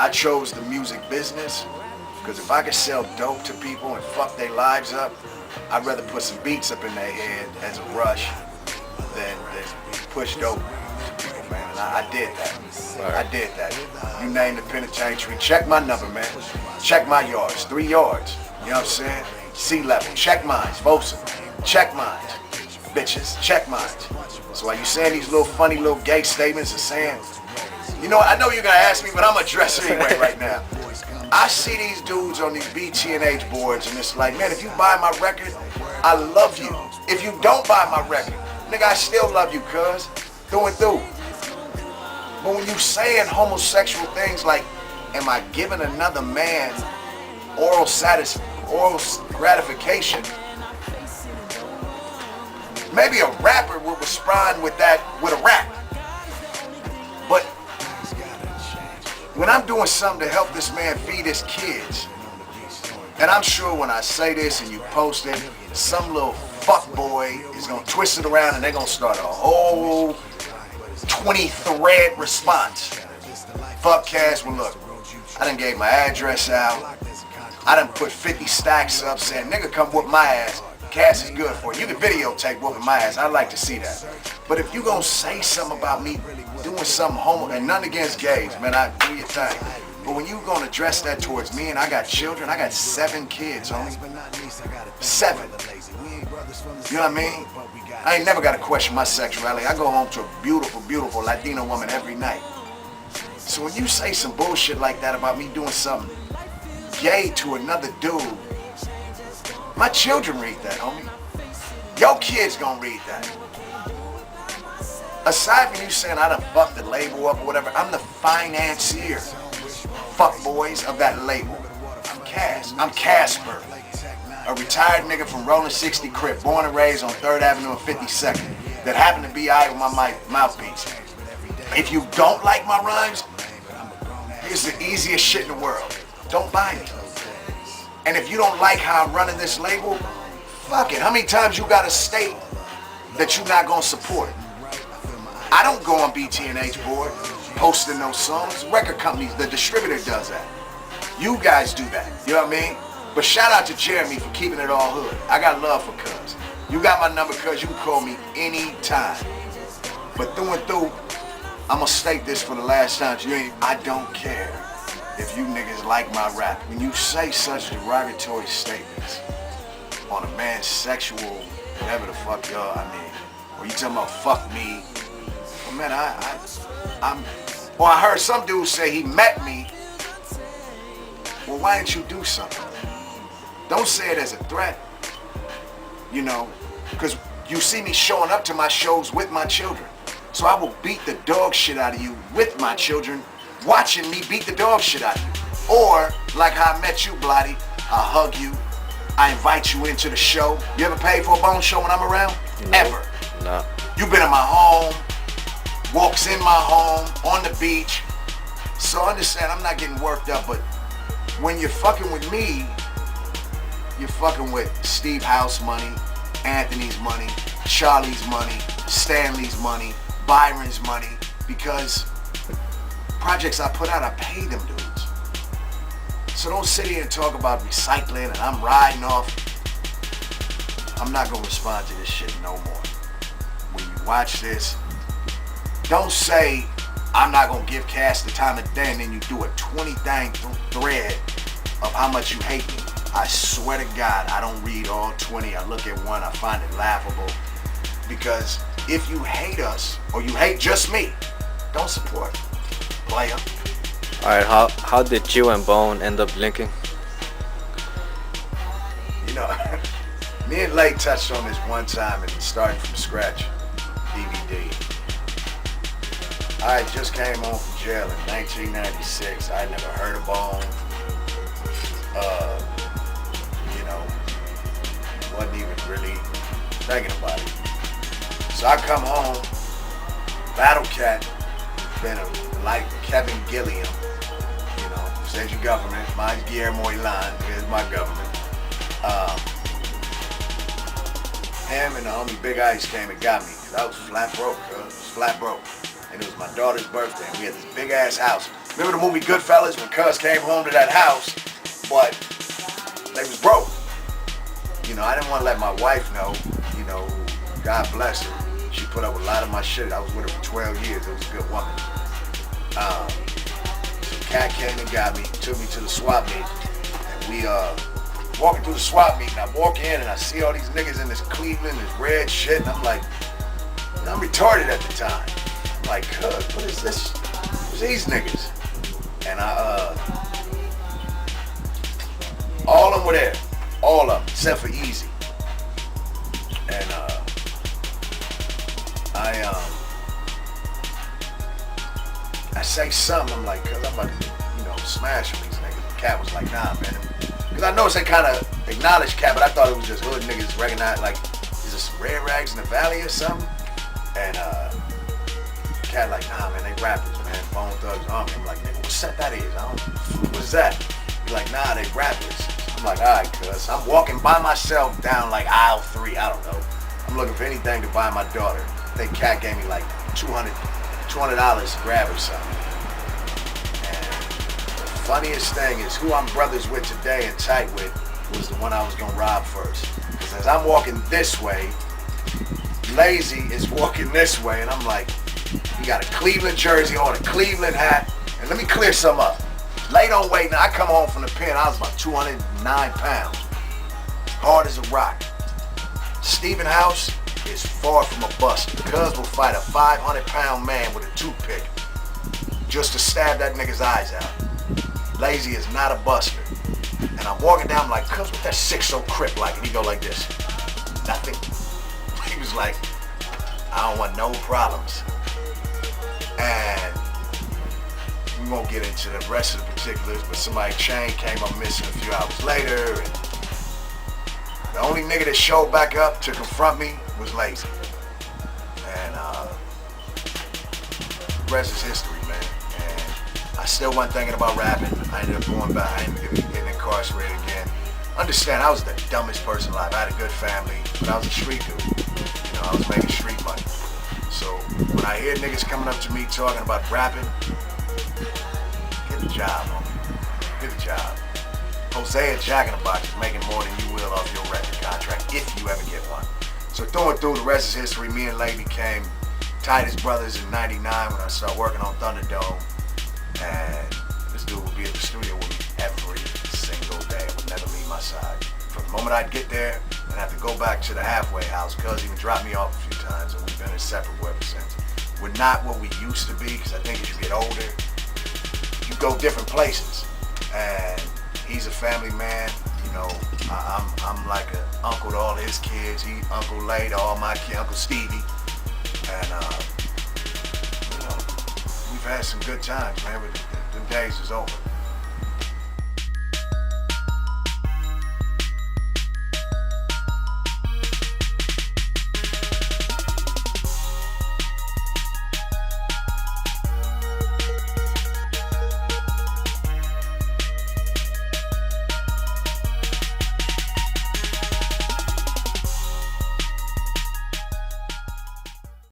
I chose the music business because if I could sell dope to people and fuck their lives up, I'd rather put some beats up in their head as a rush than push dope to people, man. And I did that. I did that. You name the penitentiary. Check my number, man. Check my yards. 3 yards. You know what I'm saying? Sea level. Check mines. Folsom. Check mines. Bitches. Check mines. So while you saying these little funny little gay statements and saying, you know what, I know you're gonna ask me, but I'm gonna address it anyway right now. I see these dudes on these BTNH boards and it's like, man, if you buy my record, I love you. If you don't buy my record, nigga, I still love you, cuz. Through and through. But when you saying homosexual things like, am I giving another man oral gratification? Maybe a rapper would respond with that with a rap. But when I'm doing something to help this man feed his kids, and I'm sure when I say this and you post it, some little fuckboy is gonna twist it around and they're gonna start a whole 20-thread response. Fuck Cash, well look, I done gave my address out. I done put 50 stacks up saying, nigga come whoop my ass. Cash is good for you. You can videotape whooping my ass. I'd like to see that. But if you gonna say something about me doing something homo, and none against gays, man, I do your thing. But when you gonna address that towards me, and I got children, I got 7 kids, homie. 7. You know what I mean? I ain't never got to question my sexuality. I go home to a beautiful, beautiful Latino woman every night. So when you say some bullshit like that about me doing something gay to another dude, my children read that, homie. Your kids gonna read that. Aside from you saying I done fucked the label up or whatever, I'm the financier, fuck boys, of that label. I'm Cass. I'm Casper, a retired nigga from Rolling 60 Crip, born and raised on 3rd Avenue and 52nd, that happened to be out with my mouthpiece. If you don't like my rhymes, here's the easiest shit in the world. Don't buy it. And if you don't like how I'm running this label, fuck it. How many times you gotta state that you're not gonna support? I don't go on btnhboard posting those songs. Record companies, the distributor does that. You guys do that. You know what I mean? But shout out to Jeremy for keeping it all hood. I got love for cuz. You got my number, cuz. You can call me anytime. But through and through, I'm gonna state this for the last time. I don't care if you niggas like my rap. When you say such derogatory statements on a man's sexual, whatever the fuck y'all, I mean, or you talking about fuck me, well, man, I heard some dude say he met me. Well, why didn't you do something? Don't say it as a threat, you know, because you see me showing up to my shows with my children. So I will beat the dog shit out of you with my children, watching me beat the dog shit out of you. Or, like how I met you, Blotty, I hug you, I invite you into the show. You ever paid for a bone show when I'm around? No. Ever. No. You been in my home, walks in my home, on the beach. So understand, I'm not getting worked up, but when you're fucking with me, you're fucking with Steve House money, Anthony's money, Charlie's money, Stanley's money, Byron's money, because projects I put out, I pay them dudes. So don't sit here and talk about recycling and I'm riding off. I'm not gonna respond to this shit no more. When you watch this, don't say I'm not gonna give Cass the time of day and then you do a 20-thing thread of how much you hate me. I swear to God, I don't read all 20. I look at one, I find it laughable. Because if you hate us, or you hate just me, don't support it, player. Alright, how did you and Bone end up linking? You know, me and Lay touched on this one time and started from scratch, DVD. I just came home from jail in 1996. I had never heard of Bone. You know, wasn't even really thinking about it. So I come home, Battlecat, been like Kevin Gilliam, you know, send your government, mine's Guillermo Ilan, here's my government. Him and the homie Big Ice came and got me, cause I was flat broke, bro. I was flat broke. And it was my daughter's birthday, and we had this big ass house. Remember the movie Goodfellas when Cuz came home to that house, but they was broke. You know, I didn't want to let my wife know, you know, God bless her. She put up with a lot of my shit. I was with her for 12 years. It was a good woman. So Cat came and got me, took me to the swap meet, and we walking through the swap meet, and I walk in and I see all these niggas in this Cleveland, this red shit, and I'm like, I'm retarded at the time. I'm like, Cuz, what is this? Who's these niggas? And all of them were there. All of them, except for Easy. And I say something, I'm like, Cuz I'm about to, you know, smash these niggas. The Cat was like, nah, man. Because I noticed they kind of acknowledged Cat, but I thought it was just hood niggas recognized, like, is this some red rags in the valley or something? And Cat like, nah, man, they rappers, man. Bone Thugs Army. I'm like, nigga, what set that is? What is that? He's like, nah, they rappers. I'm like, all right, Cuz. I'm walking by myself down like aisle 3, I don't know. I'm looking for anything to buy my daughter. I think Cat gave me like $200 to grab or something. And the funniest thing is who I'm brothers with today and tight with was the one I was gonna rob first. Because as I'm walking this way, layzie is walking this way, and I'm like, he got a Cleveland jersey on, a Cleveland hat, and let me clear some up. Lay don't wait. Now I come home from the pen, I was about 209 pounds, hard as a rock. Stephen House is far from a buster. Cuz will fight a 500-pound man with a toothpick just to stab that nigga's eyes out. Layzie is not a buster. And I'm walking down, I'm like, Cuz, what that 6-0 crip like? And he go like this. Nothing. He was like, I don't want no problems. And we won't get into the rest of the particulars, but somebody's chain came up missing a few hours later. And the only nigga that showed back up to confront me was Layzie. And the rest is history, man. And I still wasn't thinking about rapping. I ended up going back. I ended up getting incarcerated again. Understand, I was the dumbest person alive. I had a good family, but I was a street dude. You know, I was making street money. So when I hear niggas coming up to me talking about rapping, get a job, homie. Get a job. Hosea Jack in the Box is making more than you will off your record contract if you ever get one. So throwing through, the rest is history. Me and Lay became tight as brothers in '99 when I started working on Thundadome. And this dude would be at the studio with me every single day. Would never leave my side. From the moment I'd get there and have to go back to the halfway house, Cuz even dropped me off a few times, and we've been inseparable ever since. We're not what we used to be, because I think as you get older, you go different places. And he's a family man. You know, I'm like an uncle to all his kids. He Uncle Lay to all my kids, Uncle Stevie. And you know, we've had some good times, man, but the days is over.